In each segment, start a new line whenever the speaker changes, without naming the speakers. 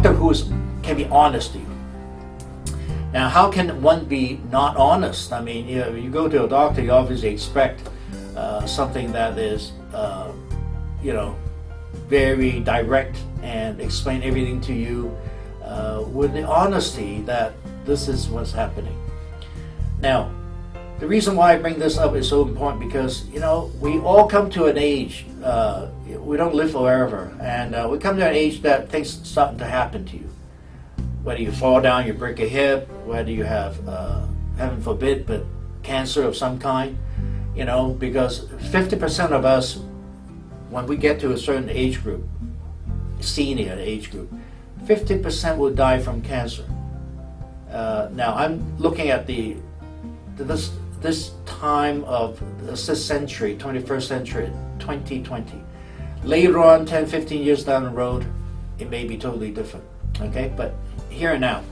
doctor can be honest to you. Now, how can one be not honest? I mean, you go to a doctor, you obviously expect something that is, very direct and explain everything to you with the honesty that this is what's happening. Now, the reason why I bring this up is so important because, we all come to an age, we don't live forever, and we come to an age that things starting to happen to you. Whether you fall down, you break a hip, whether you have, heaven forbid, but cancer of some kind, because 50% of us, when we get to a certain age group, senior age group, 50% will die from cancer. Now, I'm looking at this time of this century, 21st century, 2020. Later on, 10, 15 years down the road, it may be totally different, okay? But here and now.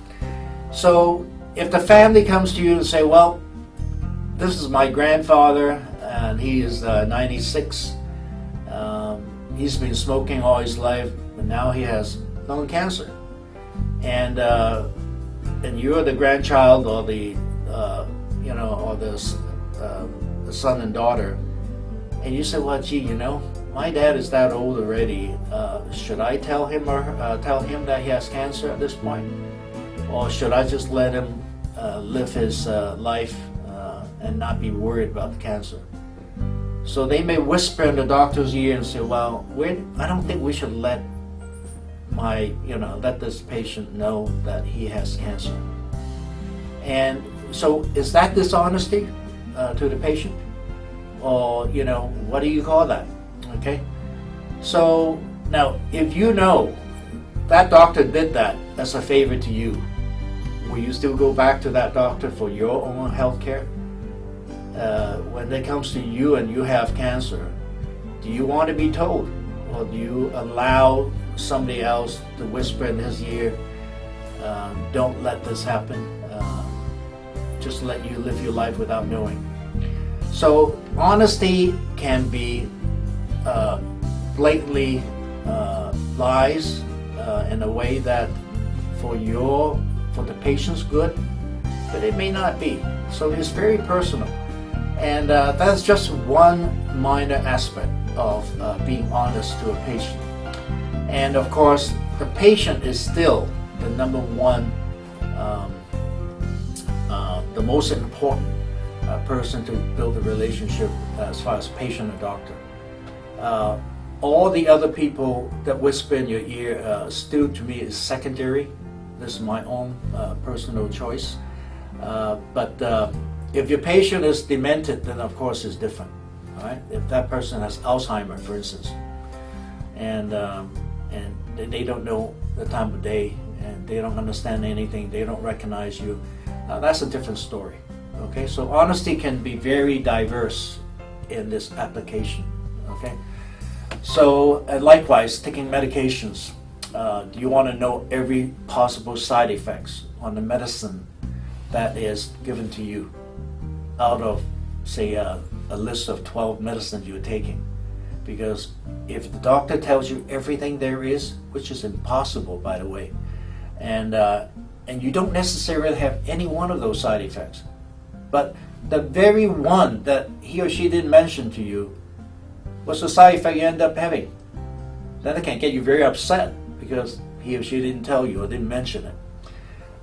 So if the family comes to you and say, well, this is my grandfather, and he is 96. He's been smoking all his life, but now he has lung cancer. And you're the grandchild or the son and daughter, and you say, well, gee, my dad is that old already. Should I tell him that he has cancer at this point? Or should I just let him live his life and not be worried about the cancer? So they may whisper in the doctor's ear and say, well, I don't think we should let this patient know that he has cancer. And so is that dishonesty to the patient? Or, what do you call that? Okay? So now, if you know that doctor did that as a favor to you, will you still go back to that doctor for your own health care? When it comes to you and you have cancer, do you want to be told? Or do you allow somebody else to whisper in his ear, don't let this happen, just let you live your life without knowing? So honesty can be blatantly lies in a way that for the patient's good, but it may not be. So it's very personal. And that's just one minor aspect of being honest to a patient. And of course, the patient is still the number one, the most important person to build a relationship as far as patient and doctor. All the other people that whisper in your ear still to me is secondary. This is my own personal choice. But if your patient is demented, then of course it's different. All right? If that person has Alzheimer, for instance, and they don't know the time of day, and they don't understand anything, they don't recognize you, that's a different story. Okay, so honesty can be very diverse in this application. Okay, so likewise, taking medications. Do you want to know every possible side effects on the medicine that is given to you out of, say, a list of 12 medicines you're taking? Because if the doctor tells you everything there is, which is impossible, by the way, and you don't necessarily have any one of those side effects, but the very one that he or she didn't mention to you was the side effect you end up having, then it can get you very upset because he or she didn't tell you or didn't mention it.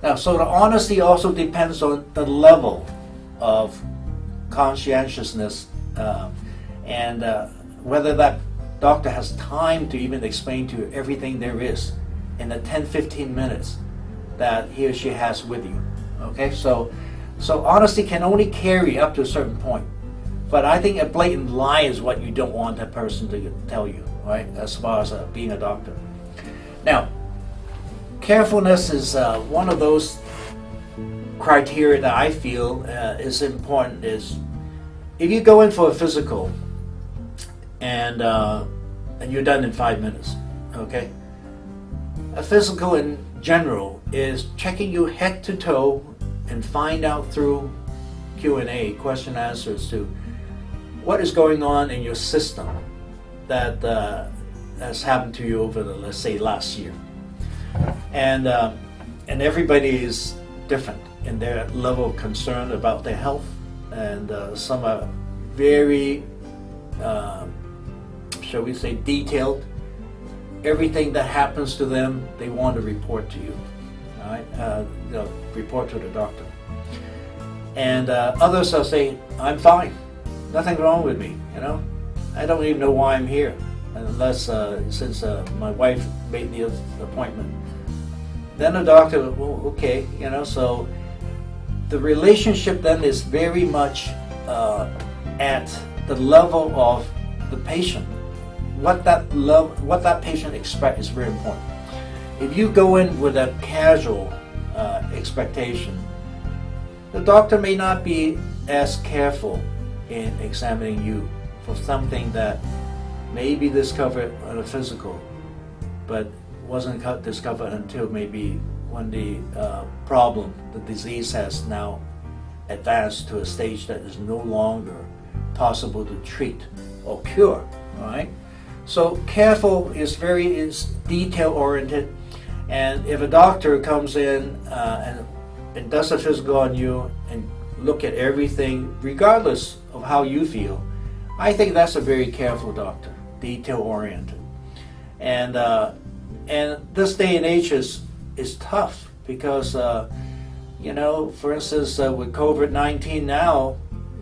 Now, so the honesty also depends on the level of conscientiousness and whether that doctor has time to even explain to you everything there is in the 10-15 minutes that he or she has with you. Okay, so honesty can only carry up to a certain point, but I think a blatant lie is what you don't want that person to tell you, right, as far as being a doctor. Now, carefulness is one of those criteria that I feel is important. Is if you go in for a physical and you're done in 5 minutes, okay? A physical in general is checking you head to toe and find out through Q&A, question answers, to what is going on in your system that has happened to you over the, let's say, last year. and everybody is different in their level of concern about their health, and some are very, shall we say, detailed. Everything that happens to them, they want to report to you, all right? Report to the doctor. And others are saying, I'm fine, nothing wrong with me, I don't even know why I'm here, unless since my wife made the appointment. Then the doctor, well, okay, so the relationship then is very much at the level of the patient. What that patient expects is very important. If you go in with a casual expectation, the doctor may not be as careful in examining you for something that may be discovered on a physical, but wasn't discovered until maybe when the problem, the disease has now advanced to a stage that is no longer possible to treat or cure, all right? So careful is detail oriented, and if a doctor comes in and does a physical on you and look at everything regardless of how you feel, I think that's a very careful doctor, detail oriented. And this day and age is tough because for instance with COVID-19 now,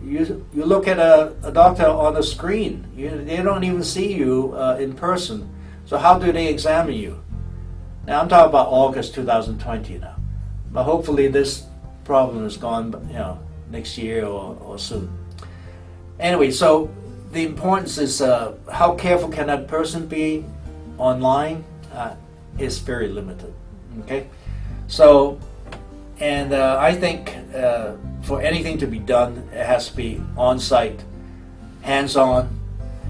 you look at a doctor on a screen. They don't even see you in person. So how do they examine you? Now I'm talking about August 2020 now, but hopefully this problem is gone, next year or soon. Anyway, so the importance is how careful can that person be online is very limited. Okay, so and I think for anything to be done, it has to be on-site, hands-on,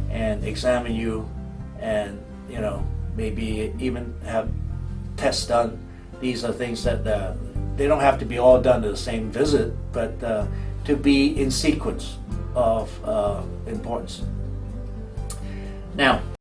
and examine you, and maybe even have tests done. These are things that they don't have to be all done at the same visit, but to be in sequence of importance. Now,